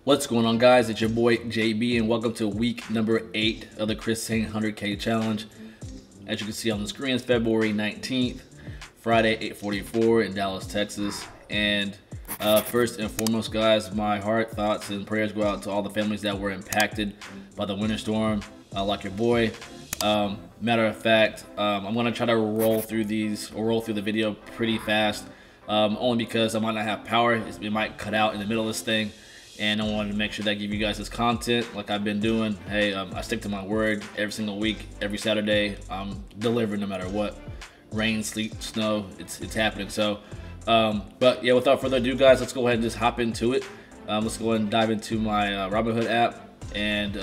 What's going on, guys? It's your boy JB, and welcome to week number 8 of the Chris Sain 100K challenge. As you can see on the screen, it's February 19th, Friday, 8:44 in Dallas, Texas. And first and foremost, guys, my heart, thoughts, and prayers go out to all the families that were impacted by the winter storm, like your boy. Matter of fact, I'm gonna try to roll through the video pretty fast, only because I might not have power. It might cut out in the middle of this thing. And I wanted to make sure that I give you guys this content like I've been doing. Hey, I stick to my word every single week, every Saturday. I'm delivering no matter what. Rain, sleet, snow, it's happening. So, but yeah, without further ado, guys, let's go ahead and just hop into it. Let's go ahead and dive into my Robinhood app and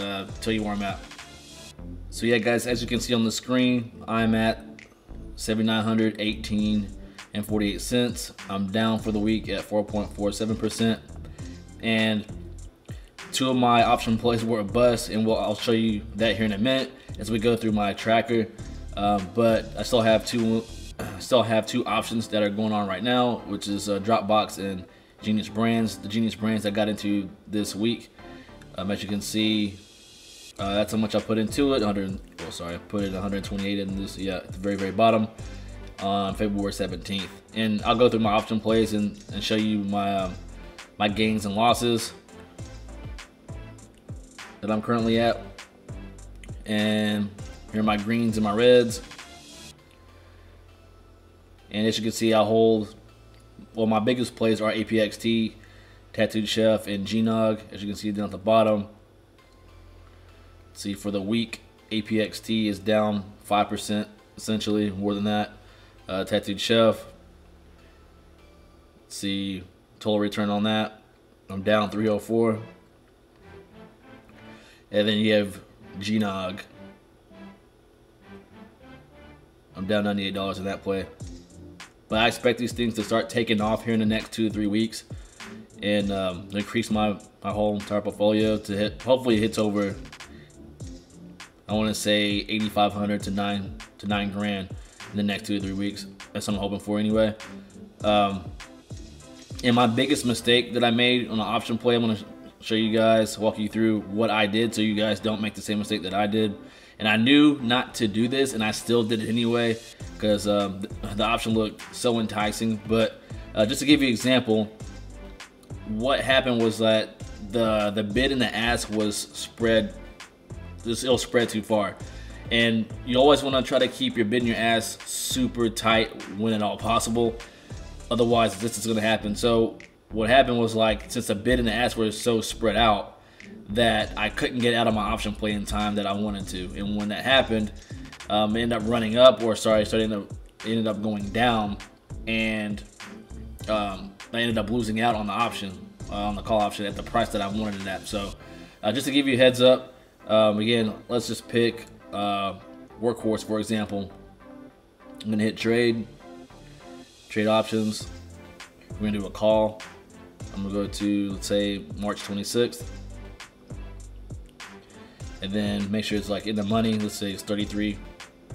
tell you where I'm at. So yeah, guys, as you can see on the screen, I'm at 7,918 and 48 cents. I'm down for the week at 4.47%. And two of my option plays were a bust, and I'll show you that here in a minute as we go through my tracker. But I still have two options that are going on right now, which is Dropbox and Genius Brands. The Genius Brands I got into this week. As you can see, that's how much I put into it. I put it 128 in this. Yeah, at the very bottom on February 17th. And I'll go through my option plays and show you my gains and losses that I'm currently at. And here are my greens and my reds. And as you can see, I hold, well, my biggest plays are APXT, Tattooed Chef, and Gnog. As you can see down at the bottom. See, for the week, APXT is down 5%, essentially, more than that. Tattooed Chef, see, total return on that, I'm down 304. And then you have Gnog. I'm down $98 in that play. But I expect these things to start taking off here in the next 2 to 3 weeks and increase my whole entire portfolio to hit. Hopefully it hits over, I want to say 8,500 to 9 grand in the next 2 to 3 weeks. That's what I'm hoping for anyway. And my biggest mistake that I made on the option play, I'm going to show you guys, walk you through what I did so you guys don't make the same mistake that I did. And I knew not to do this, and I still did it anyway because the option looked so enticing. But just to give you an example, what happened was that the bid and the ask was spread. It'll spread too far. And you always want to try to keep your bid and your ask super tight when at all possible. Otherwise, this is going to happen. So what happened was, like, since the bid and the ask were so spread out that I couldn't get out of my option play in time that I wanted to. And when that happened, it ended up running up, it ended up going down, and I ended up losing out on the option, on the call option at the price that I wanted it at. So just to give you a heads up, again, let's just pick Workhorse, for example. I'm going to hit trade options. We're going to do a call. I'm going to go to, let's say, March 26th. And then make sure it's like in the money. Let's say it's 33.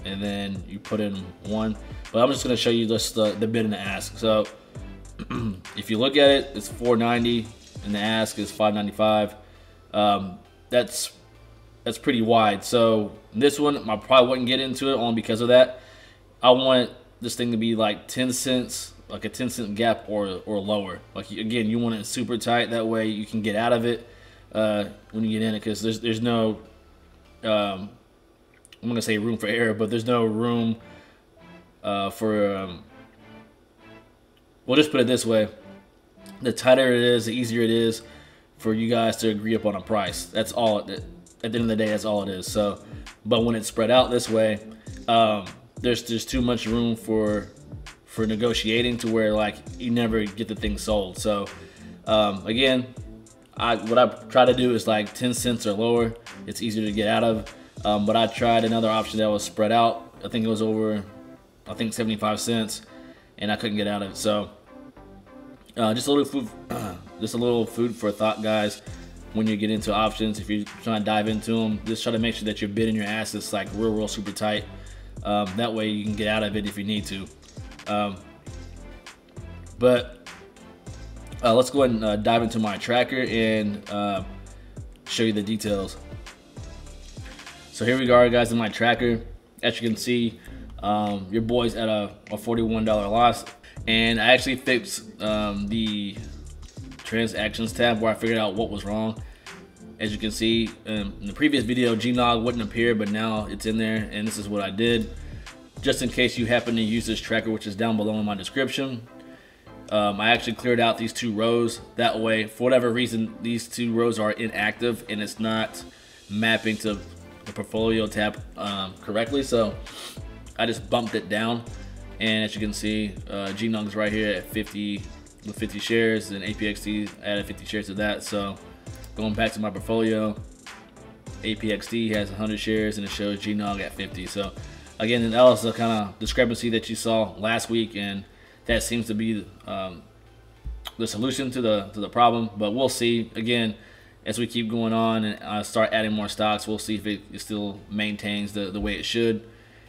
And then you put in 1. But I'm just going to show you just the bid and the ask. So if you look at it, it's 490 and the ask is 595. That's pretty wide. So this one, I probably wouldn't get into it only because of that. I want this thing to be like 10 cents, like a 10-cent gap or lower. Like, again, you want it super tight. That way you can get out of it when you get in it, because there's no, I'm gonna say room for error, but there's no room for. We'll just put it this way: the tighter it is, the easier it is for you guys to agree upon a price. That's all. At the end of the day, that's all it is. So, but when it's spread out this way, there's too much room for negotiating to where, like, you never get the thing sold. So again, what I try to do is like 10 cents or lower. It's easier to get out of. But I tried another option that was spread out. I think it was over, 75 cents, and I couldn't get out of it. So just a little food for thought, guys. When you get into options, if you're trying to dive into them, just try to make sure that your bid and your ask is like real super tight. That way you can get out of it if you need to. But let's go ahead and dive into my tracker and show you the details. So here we are, guys, in my tracker. As you can see, your boy's at a $41 loss, and I actually fixed the transactions tab where I figured out what was wrong. As you can see, in the previous video, GNOG wouldn't appear, but now it's in there, and this is what I did. Just in case you happen to use this tracker, which is down below in my description, I actually cleared out these 2 rows. That way, for whatever reason, these 2 rows are inactive and it's not mapping to the portfolio tab correctly. So I just bumped it down, and as you can see, GNOG's right here at 50 with 50 shares, and APXT added 50 shares to that. So going back to my portfolio, APXT has 100 shares and it shows GNOG at 50. So again, that was the kind of discrepancy that you saw last week, and that seems to be the solution to the problem. But we'll see. Again, as we keep going on and start adding more stocks, we'll see if it still maintains the way it should.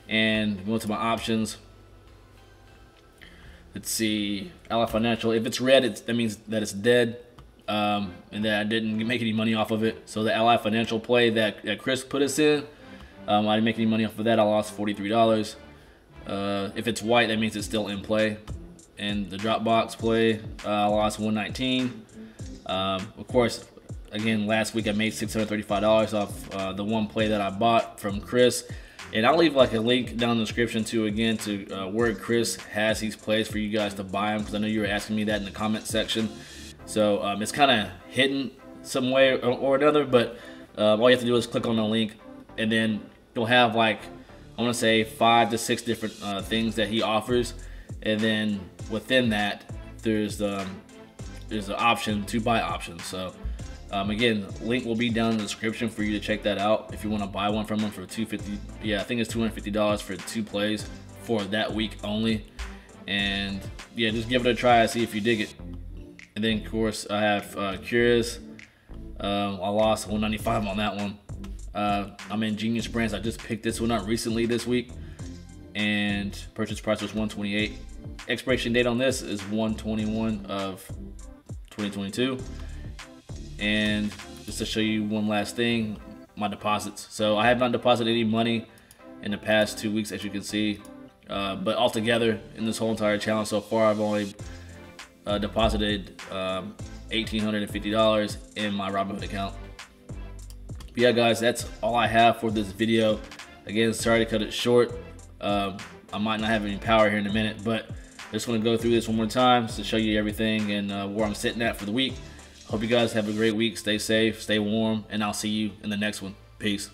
And going to my options, let's see, Ally Financial. If it's red, that means that it's dead, and that I didn't make any money off of it. So the Ally Financial play that Chris put us in, I didn't make any money off of that. I lost $43. If it's white, that means it's still in play. And the Dropbox play, I lost $119. Of course, again, last week I made $635 off the one play that I bought from Chris. And I'll leave like a link down in the description to where Chris has these plays for you guys to buy them, because I know you were asking me that in the comment section. So it's kind of hidden some way or another, but all you have to do is click on the link, and then you'll have like, I want to say 5 to 6 different things that he offers, and then within that there's the option to buy options. So again, link will be down in the description for you to check that out if you want to buy one from him for $250. Yeah, I think it's $250 for 2 plays for that week only. And yeah, just give it a try and see if you dig it. And then of course I have Curious. I lost $195 on that one. I'm in Genius Brands. I just picked this one up recently this week, and purchase price was $128. Expiration date on this is 1/21 of 2022. And just to show you one last thing, my deposits. So I have not deposited any money in the past 2 weeks, as you can see. But altogether, in this whole entire challenge so far, I've only deposited $1,850 in my Robinhood account. But yeah, guys, that's all I have for this video. Again, sorry to cut it short. I might not have any power here in a minute, but I just want to go through this one more time to show you everything and where I'm sitting at for the week. Hope you guys have a great week. Stay safe, stay warm, and I'll see you in the next one. Peace.